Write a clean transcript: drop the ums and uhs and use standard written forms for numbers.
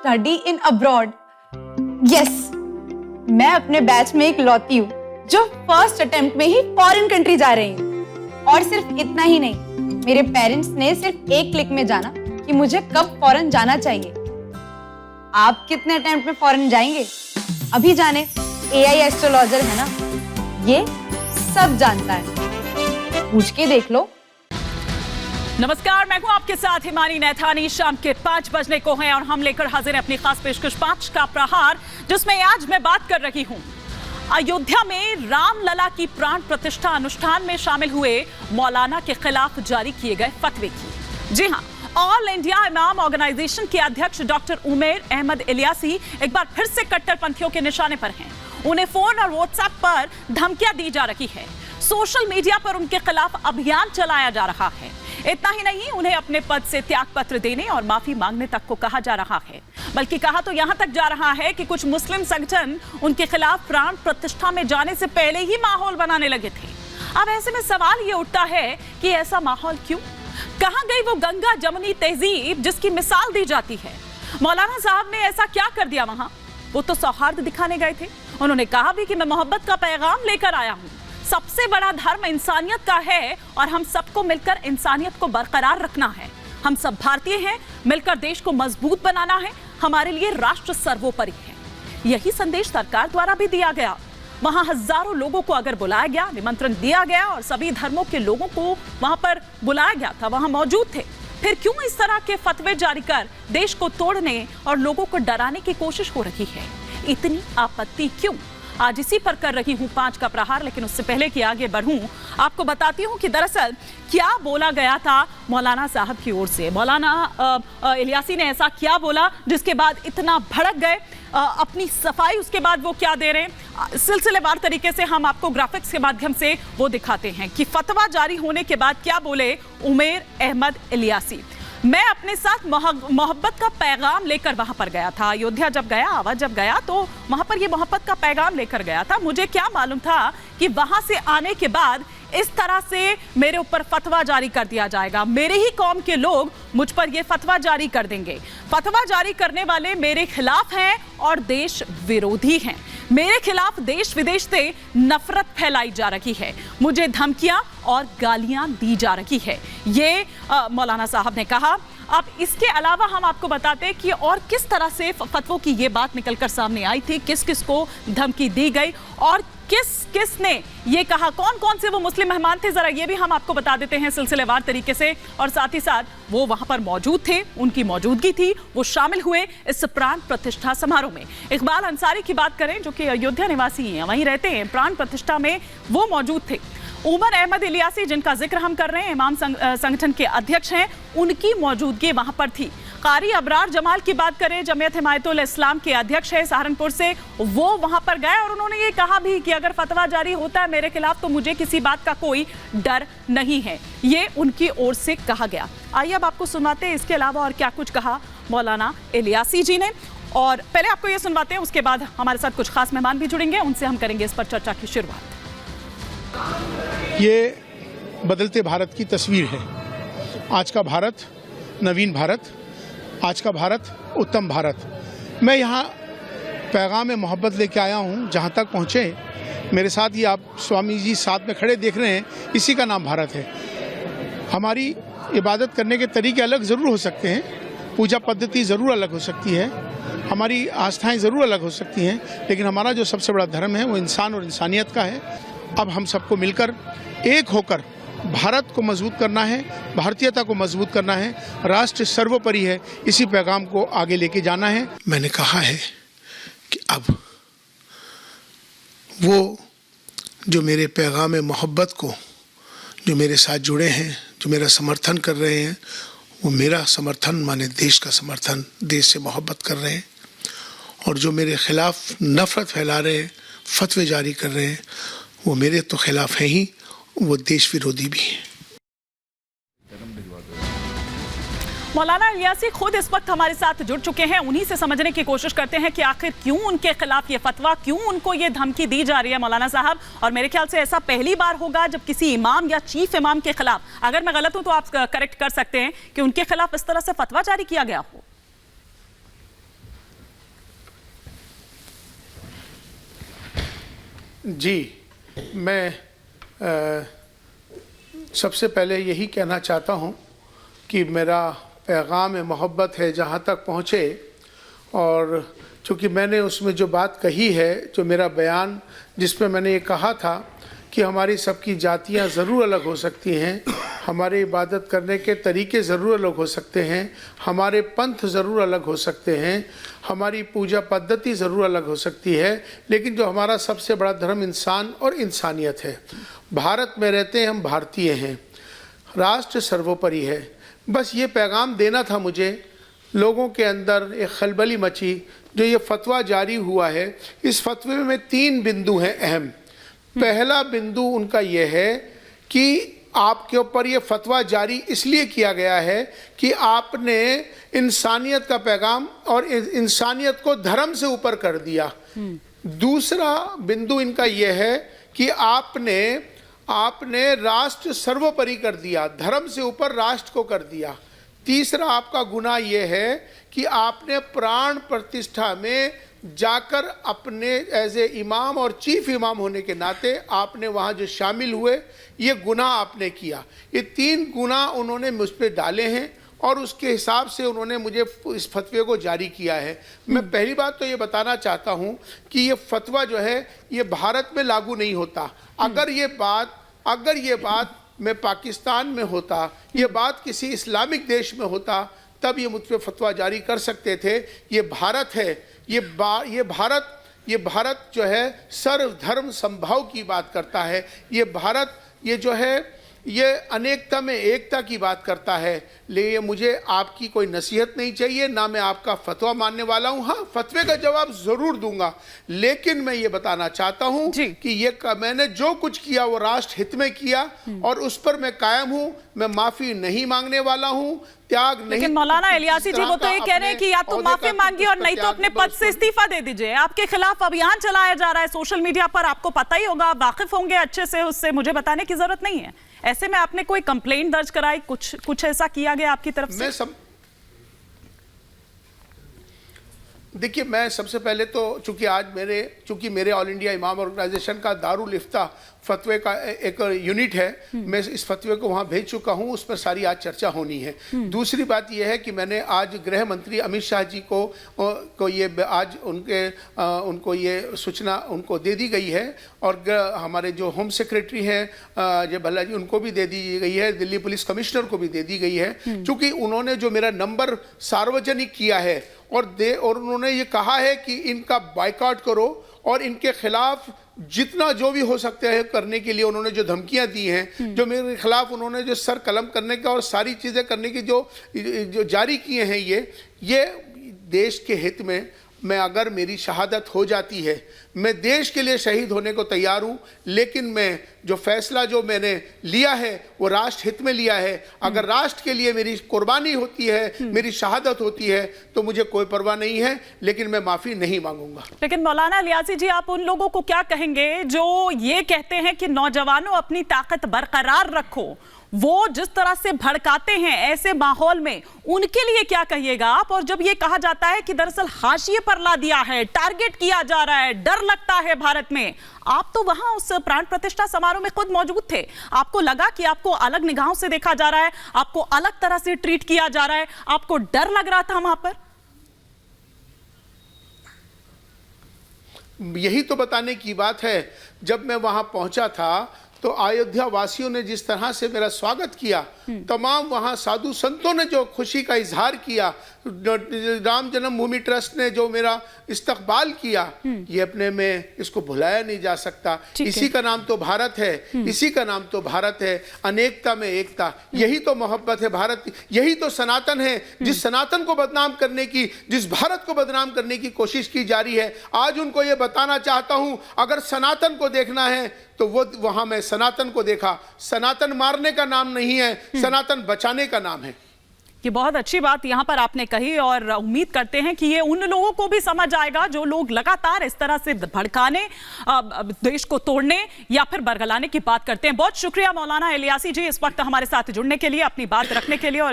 Study in abroad. Yes, मैं अपने batch में एक लौती हूँ जो फर्स्ट अटेम्प्ट में ही फॉरेन कंट्री जा रही हूँ। और सिर्फ इतना ही नहीं, मेरे पेरेंट्स ने सिर्फ एक क्लिक में जाना कि मुझे कब फॉरेन जाना चाहिए। आप कितने अटेम्प्ट में फॉरेन जाएंगे? अभी जाने, एआई एस्ट्रोलॉजर है ना, ये सब जानता है, पूछ के देख लो। नमस्कार, मैं हूं आपके साथ हिमानी नैथानी। शाम के 5 बजने को हैं और हम लेकर हाजिर हैं अपनी खास पेशकश 5 का प्रहार, जिसमें आज मैं बात कर रही हूं अयोध्या में रामलला की प्राण प्रतिष्ठा अनुष्ठान में शामिल हुए मौलाना के खिलाफ जारी किए गए फतवे की। जी हां, ऑल इंडिया इमाम ऑर्गेनाइजेशन के अध्यक्ष डॉक्टर उमैर अहमद इलियासी एक बार फिर से कट्टरपंथियों के निशाने पर हैं। उन्हें फोन और व्हाट्सएप पर धमकियां दी जा रही है, सोशल मीडिया पर उनके खिलाफ अभियान चलाया जा रहा है। इतना ही नहीं, उन्हें अपने पद से त्यागपत्र देने और माफी मांगने तक को कहा जा रहा है। बल्कि कहा तो यहां तक जा रहा है कि कुछ मुस्लिम संगठन उनके खिलाफ प्राण प्रतिष्ठा में जाने से पहले ही माहौल बनाने लगे थे। अब ऐसे में सवाल ये उठता है कि ऐसा माहौल क्यों? कहां गई वो गंगा जमुनी तहजीब जिसकी मिसाल दी जाती है? मौलाना साहब ने ऐसा क्या कर दिया वहां? वो तो सौहार्द दिखाने गए थे। उन्होंने कहा भी कि मैं मोहब्बत का पैगाम लेकर आया हूं। सबसे बड़ा धर्म इंसानियत का है और हम सबको मिलकर इंसानियत को बरकरार रखना है। हम सब भारतीय हैं, मिलकर देश को मजबूत बनाना है। हमारे लिए राष्ट्र सर्वोपरि है। यही संदेश सरकार द्वारा भी दिया गया। वहां हजारों लोगों को अगर बुलाया गया, निमंत्रण दिया गया और सभी धर्मों के लोगों को वहां पर बुलाया गया था, वहां मौजूद थे, फिर क्यों इस तरह के फतवे जारी कर देश को तोड़ने और लोगों को डराने की कोशिश हो रही है? इतनी आपत्ति क्यों? आज इसी पर कर रही हूं 5 का प्रहार। लेकिन उससे पहले कि आगे बढ़ूं, आपको बताती हूं कि दरअसल क्या बोला गया था मौलाना साहब की ओर से। मौलाना इलियासी ने ऐसा क्या बोला जिसके बाद इतना भड़क गए? अपनी सफाई उसके बाद वो क्या दे रहे हैं, सिलसिलेवार तरीके से हम आपको ग्राफिक्स के माध्यम से वो दिखाते हैं कि फतवा जारी होने के बाद क्या बोले उमैर अहमद इलियासी। मैं अपने साथ मोहब्बत का पैगाम लेकर वहां पर गया था। अयोध्या जब गया, आवाज जब गया, तो वहां पर ये मोहब्बत का पैगाम लेकर गया था। मुझे क्या मालूम था कि वहां से आने के बाद इस तरह से मेरे ऊपर फतवा जारी कर दिया जाएगा। मेरे ही कौम के लोग मुझ पर यह फतवा जारी कर देंगे। फतवा जारी करने वाले मेरे खिलाफ हैं और देश विरोधी हैं। मेरे खिलाफ देश विदेश से नफरत फैलाई जा रही है। मुझे धमकियां और गालियां दी जा रही है, ये मौलाना साहब ने कहा। अब इसके अलावा हम आपको बताते हैं कि और किस तरह से फतवों की ये बात निकलकर सामने आई थी, किस किस को धमकी दी गई और किस किस ने ये कहा, कौन कौन से वो मुस्लिम मेहमान थे, जरा ये भी हम आपको बता देते हैं सिलसिलेवार तरीके से। और साथ ही साथ वो वहां पर मौजूद थे, उनकी मौजूदगी थी, वो शामिल हुए इस प्राण प्रतिष्ठा समारोह में। इकबाल अंसारी की बात करें जो कि अयोध्या निवासी हैं, वहीं रहते हैं, प्राण प्रतिष्ठा में वो मौजूद थे। उमर अहमद इलियासी जिनका जिक्र हम कर रहे हैं, इमाम संगठन के अध्यक्ष हैं, उनकी मौजूदगी वहां पर थी। कारी अबरार जमाल की बात करें, जमीयत हिमायतुल इस्लाम के अध्यक्ष है सहारनपुर से, वो वहां पर गए और उन्होंने ये कहा भी कि अगर फतवा जारी होता है मेरे खिलाफ तो मुझे किसी बात का कोई डर नहीं है। ये उनकी ओर से कहा गया। आइए अब आपको सुनवाते हैं इसके अलावा और क्या कुछ कहा मौलाना इलियासी जी ने। और पहले आपको ये सुनवाते हैं, उसके बाद हमारे साथ कुछ खास मेहमान भी जुड़ेंगे, उनसे हम करेंगे इस पर चर्चा की शुरुआत। ये बदलते भारत की तस्वीर है। आज का भारत नवीन भारत, आज का भारत उत्तम भारत। मैं यहाँ पैगाम मोहब्बत लेके आया हूँ। जहाँ तक पहुँचे मेरे साथ ये आप स्वामी जी साथ में खड़े देख रहे हैं, इसी का नाम भारत है। हमारी इबादत करने के तरीके अलग ज़रूर हो सकते हैं, पूजा पद्धति ज़रूर अलग हो सकती है, हमारी आस्थाएं ज़रूर अलग हो सकती हैं, लेकिन हमारा जो सबसे बड़ा धर्म है वो इंसान और इंसानियत का है। अब हम सबको मिलकर एक होकर भारत को मजबूत करना है, भारतीयता को मजबूत करना है, राष्ट्र सर्वोपरि है, इसी पैगाम को आगे लेके जाना है। मैंने कहा है कि अब वो जो मेरे पैगाम मोहब्बत को, जो मेरे साथ जुड़े हैं, जो मेरा समर्थन कर रहे हैं, वो मेरा समर्थन माने देश का समर्थन, देश से मोहब्बत कर रहे हैं। और जो मेरे खिलाफ नफरत फैला रहे हैं, फतवे जारी कर रहे हैं, वो मेरे तो खिलाफ हैं ही, वो देश विरोधी भी हैं। मौलाना इलियासी खुद इस वक्त हमारे साथ जुड़ चुके हैं। उन्हीं से समझने की कोशिश करते हैं कि आखिर क्यों उनके खिलाफ ये फतवा, क्यों उनको ये धमकी दी जा रही है मौलाना साहब। और मेरे ख्याल से ऐसा पहली बार होगा जब किसी इमाम या चीफ इमाम के खिलाफ, अगर मैं गलत हूं तो आप करेक्ट कर सकते हैं, कि उनके खिलाफ इस तरह से फतवा जारी किया गया हो। जी, मैं सबसे पहले यही कहना चाहता हूँ कि मेरा पैगाम मोहब्बत है जहाँ तक पहुँचे, और चूँकि मैंने उसमें जो बात कही है, जो मेरा बयान जिसमें मैंने ये कहा था कि हमारी सबकी जातियाँ ज़रूर अलग हो सकती हैं, हमारे इबादत करने के तरीके ज़रूर अलग हो सकते हैं, हमारे पंथ ज़रूर अलग हो सकते हैं, हमारी पूजा पद्धति ज़रूर अलग हो सकती है, लेकिन जो हमारा सबसे बड़ा धर्म इंसान और इंसानियत है। भारत में रहते हैं, हम भारतीय हैं, राष्ट्र सर्वोपरि है। बस ये पैगाम देना था मुझे। लोगों के अंदर एक खलबली मची, जो ये फतवा जारी हुआ है, इस फतवे में 3 बिंदु हैं अहम। पहला बिंदु उनका यह है कि आपके ऊपर ये फतवा जारी इसलिए किया गया है कि आपने इंसानियत का पैगाम और इंसानियत को धर्म से ऊपर कर दिया। दूसरा बिंदु इनका यह है कि आपने राष्ट्र सर्वोपरि कर दिया, धर्म से ऊपर राष्ट्र को कर दिया। तीसरा आपका गुनाह यह है कि आपने प्राण प्रतिष्ठा में जाकर अपने एज ए इमाम और चीफ इमाम होने के नाते आपने वहाँ जो शामिल हुए, ये गुनाह आपने किया। ये 3 गुनाह उन्होंने मुझ पे डाले हैं और उसके हिसाब से उन्होंने मुझे इस फतवे को जारी किया है। मैं पहली बात तो ये बताना चाहता हूँ कि ये फतवा जो है ये भारत में लागू नहीं होता। अगर ये बात मैं पाकिस्तान में होता, ये बात किसी इस्लामिक देश में होता, तब ये मुझ पर फतवा जारी कर सकते थे। ये भारत है, ये भारत जो है सर्वधर्म समभाव की बात करता है। ये भारत ये जो है ये अनेकता में एकता की बात करता है। लेकिन मुझे आपकी कोई नसीहत नहीं चाहिए, ना मैं आपका फतवा मानने वाला हूँ। हाँ, फतवे का जवाब ज़रूर दूंगा, लेकिन मैं ये बताना चाहता हूँ कि मैंने जो कुछ किया वो राष्ट्र हित में किया और उस पर मैं कायम हूँ। मैं माफ़ी नहीं मांगने वाला हूँ, त्याग नहीं। लेकिन मौलाना इलियासी जी वो तो ये कह रहे हैं कि या तो माफी मांगिए और नहीं तो अपने पद से इस्तीफा दे दीजिए। आपके खिलाफ अभियान चलाया जा रहा है सोशल मीडिया पर, आपको पता ही होगा, आप वाकिफ होंगे अच्छे से उससे, मुझे बताने की जरूरत नहीं है। ऐसे में आपने कोई कंप्लेंट दर्ज कराई, कुछ ऐसा किया गया आपकी तरफ से? देखिए, मैं सबसे पहले तो चूंकि मेरे ऑल इंडिया इमाम ऑर्गेनाइजेशन का दारुल इफ्ता फतवे का एक यूनिट है, मैं इस फतवे को वहाँ भेज चुका हूँ, उस पर सारी आज चर्चा होनी है। दूसरी बात यह है कि मैंने आज गृह मंत्री अमित शाह जी को ये आज उनको ये सूचना उनको दे दी गई है, और हमारे जो होम सेक्रेटरी हैं जय भल्ला जी, उनको भी दे दी गई है, दिल्ली पुलिस कमिश्नर को भी दे दी गई है। चूँकि उन्होंने जो मेरा नंबर सार्वजनिक किया है और उन्होंने ये कहा है कि इनका बायकॉट करो और इनके खिलाफ जितना जो भी हो सकता है करने के लिए उन्होंने जो धमकियां दी हैं, जो मेरे खिलाफ उन्होंने जो सर कलम करने का और सारी चीज़ें करने की जो जारी किए हैं, ये देश के हित में, मैं अगर मेरी शहादत हो जाती है, मैं देश के लिए शहीद होने को तैयार हूँ, लेकिन मैं जो फैसला जो मैंने लिया है वो राष्ट्र हित में लिया है। अगर राष्ट्र के लिए मेरी कुर्बानी होती है, मेरी शहादत होती है, तो मुझे कोई परवाह नहीं है, लेकिन मैं माफ़ी नहीं मांगूंगा। लेकिन मौलाना इलियासी जी, आप उन लोगों को क्या कहेंगे जो ये कहते हैं कि नौजवानों अपनी ताकत बरकरार रखो, वो जिस तरह से भड़काते हैं ऐसे माहौल में, उनके लिए क्या कहिएगा आप? और जब ये कहा जाता है कि दरअसल हाशिए पर ला दिया है, टारगेट किया जा रहा है, डर लगता है भारत में, आप तो वहां उस प्राण प्रतिष्ठा समारोह में खुद मौजूद थे, आपको लगा कि आपको अलग निगाहों से देखा जा रहा है, आपको अलग तरह से ट्रीट किया जा रहा है, आपको डर लग रहा था वहां पर? यही तो बताने की बात है। जब मैं वहां पहुंचा था तो अयोध्या वासियों ने जिस तरह से मेरा स्वागत किया, तमाम वहाँ साधु संतों ने जो खुशी का इजहार किया, राम जन्मभूमि ट्रस्ट ने जो मेरा इस्तकबाल किया, ये अपने में इसको भुलाया नहीं जा सकता। इसी का नाम तो भारत है, इसी का नाम तो भारत है, अनेकता में एकता, यही तो मोहब्बत है भारत, यही तो सनातन है। जिस सनातन को बदनाम करने की, जिस भारत को बदनाम करने की कोशिश की जा रही है, आज उनको ये बताना चाहता हूं, अगर सनातन को देखना है तो वो वहां मैं सनातन को देखा। सनातन मारने का नाम नहीं है, सनातन बचाने का नाम है। ये बहुत अच्छी बात यहाँ पर आपने कही, और उम्मीद करते हैं कि ये उन लोगों को भी समझ आएगा जो लोग लगातार इस तरह से भड़काने, देश को तोड़ने या फिर बरगलाने की बात करते हैं। बहुत शुक्रिया मौलाना इलियासी जी इस वक्त हमारे साथ जुड़ने के लिए, अपनी बात रखने के लिए और